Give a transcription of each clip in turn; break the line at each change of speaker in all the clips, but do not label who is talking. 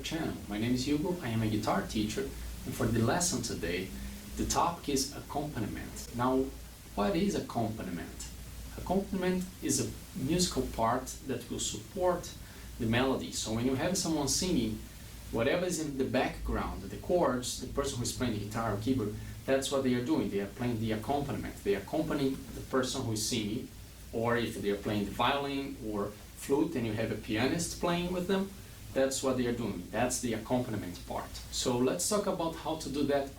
channel. My name is Hugo, I am a guitar teacher, and for the lesson today, the topic is accompaniment. Now, what is accompaniment? Accompaniment is a musical part that will support the melody. So when you have someone singing, whatever is in the background, the chords, the person who is playing the guitar or keyboard, that's what they are doing. They are playing the accompaniment. They accompany the person who is singing, or if they are playing the violin or flute and you have a pianist playing with them, that's what they are doing. That's the accompaniment part. So let's talk about how to do that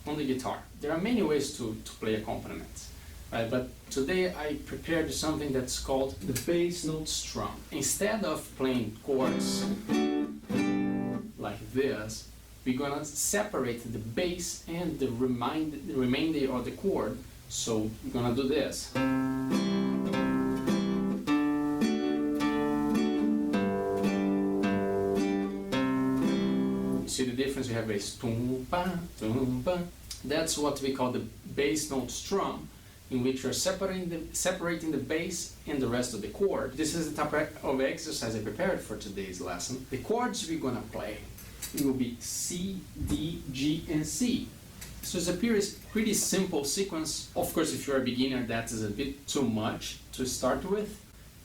on the guitar. There are many ways to play accompaniment, right? But today I prepared something that's called the bass note strum. Instead of playing chords like this, we're gonna separate the bass and the remainder of the chord. So we're gonna do this. See the difference? You have a tum-pa, tum-pa. That's what we call the bass note strum, in which you're separating the bass and the rest of the chord. This is the type of exercise I prepared for today's lesson. The chords we're gonna play will be C, D, G, and C. So it's a pretty simple sequence. Of course, if you're a beginner, that is a bit too much to start with.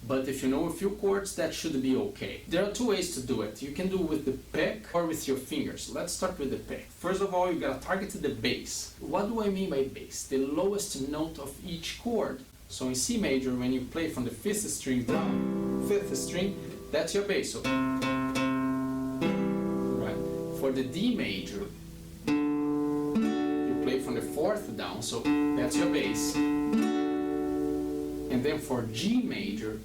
But if you know a few chords, that should be okay. There are two ways to do it. You can do it with the pick or with your fingers. Let's start with the pick. First of all, you gotta target the bass. What do I mean by bass? The lowest note of each chord. So in C major, when you play from the 5th string down, 5th string, that's your bass. So, right. For the D major, you play from the 4th down, so that's your bass. And then for G major,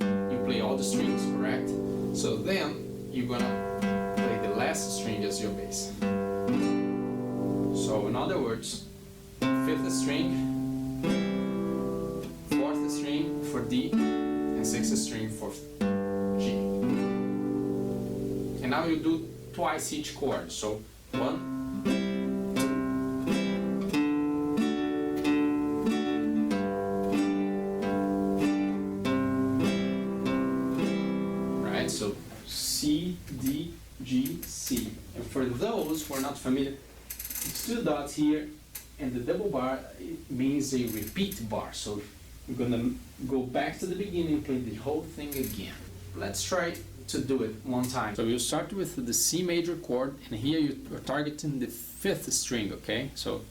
you play all the strings, correct? So then you're gonna play the last string as your bass. So in other words, 5th string, 4th string for D, and 6th string for G. And now you do twice each chord. So 1, so C, D, G, C. And for those who are not familiar, it's 2 dots here, and the double bar, it means a repeat bar. So we're gonna go back to the beginning and play the whole thing again. Let's try to do it one time. So we'll start with the C major chord, and here you're targeting the 5th string, okay? So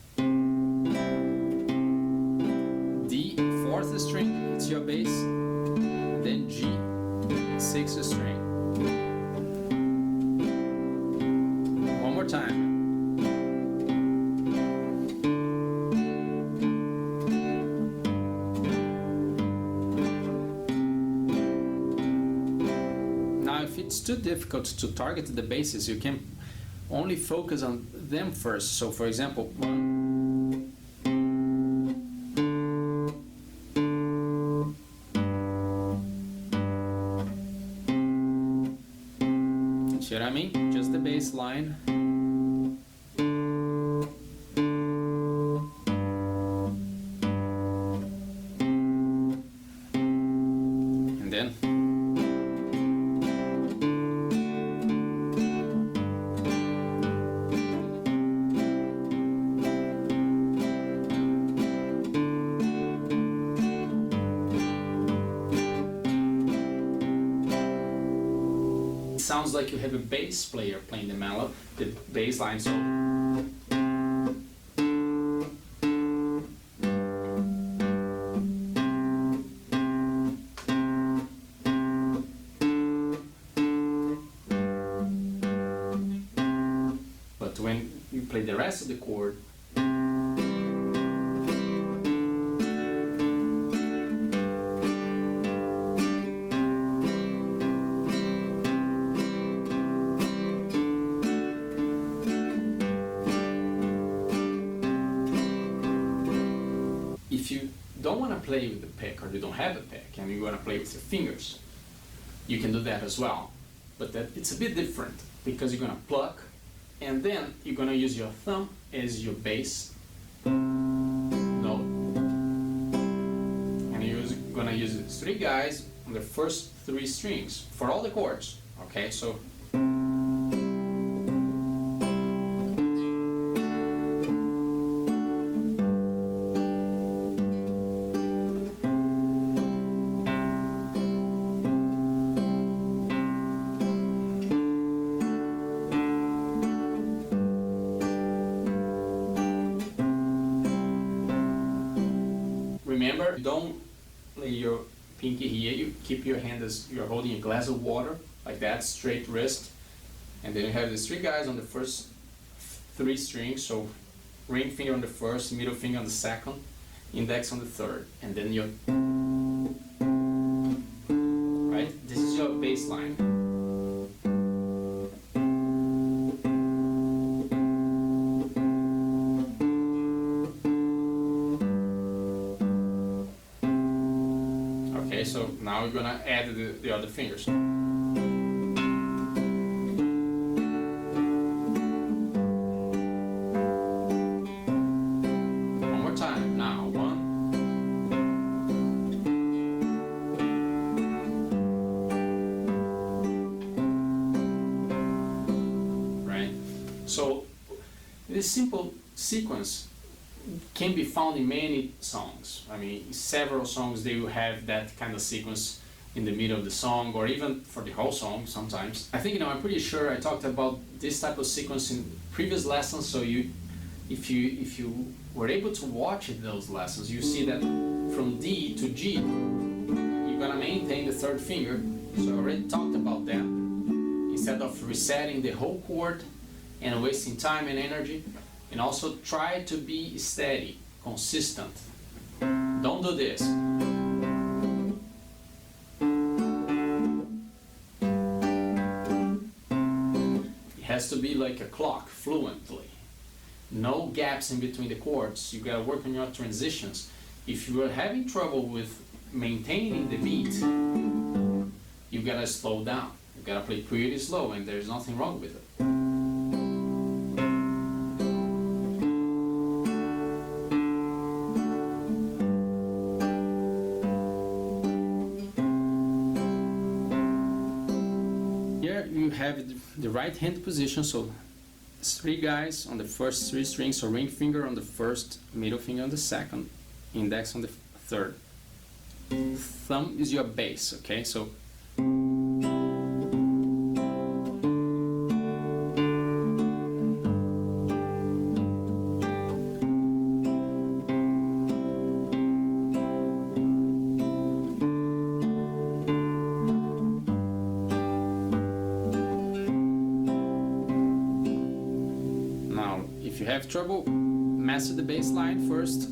D, 4th string, it's your bass, then G, 6th string. One more time. Now, if it's too difficult to target the basses, you can only focus on them first. So, for example, 1. See what I mean? Just the bass line. And then sounds like you have a bass player playing the melody, the bass line. So but when you play the rest of the chord, if you don't want to play with the pick, or you don't have a pick and you want to play with your fingers, you can do that as well. But it's a bit different, because you're going to pluck and then you're going to use your thumb as your bass note, and you're going to use 3 guys on the first 3 strings for all the chords. Okay, so Remember, don't lay your pinky here, you keep your hand as you're holding a glass of water, like that, straight wrist. And then you have these 3 guys on the first 3 strings, so ring finger on the first, middle finger on the second, index on the third, and then your, right? This is your bass line. Okay, so now we're gonna add the other fingers. One more time. Now, 1. Right? So, this simple sequence can be found in many songs. I mean, in several songs they will have that kind of sequence in the middle of the song, or even for the whole song sometimes. I think, I'm pretty sure I talked about this type of sequence in previous lessons, so if you were able to watch those lessons, you see that from D to G, you're gonna maintain the 3rd finger. So I already talked about that. Instead of resetting the whole chord and wasting time and energy, and also try to be steady, consistent. Don't do this. It has to be like a clock, fluently. No gaps in between the chords. You gotta work on your transitions. If you are having trouble with maintaining the beat, you gotta slow down. You gotta play pretty slow, and there's nothing wrong with it. You have the right hand position, so 3 guys on the first 3 strings, so ring finger on the first, middle finger on the second, index on the third. Thumb is your bass, okay? So if you have trouble, master the bass line first.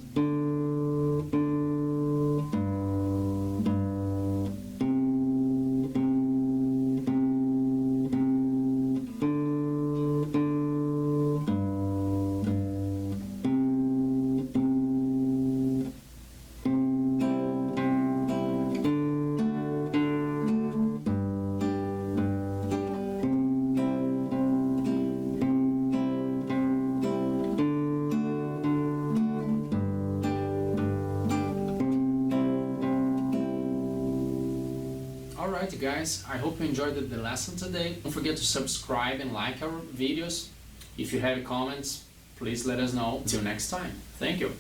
Alright guys, I hope you enjoyed the lesson today. Don't forget to subscribe and like our videos. If you have comments, please let us know. Until next time, thank you.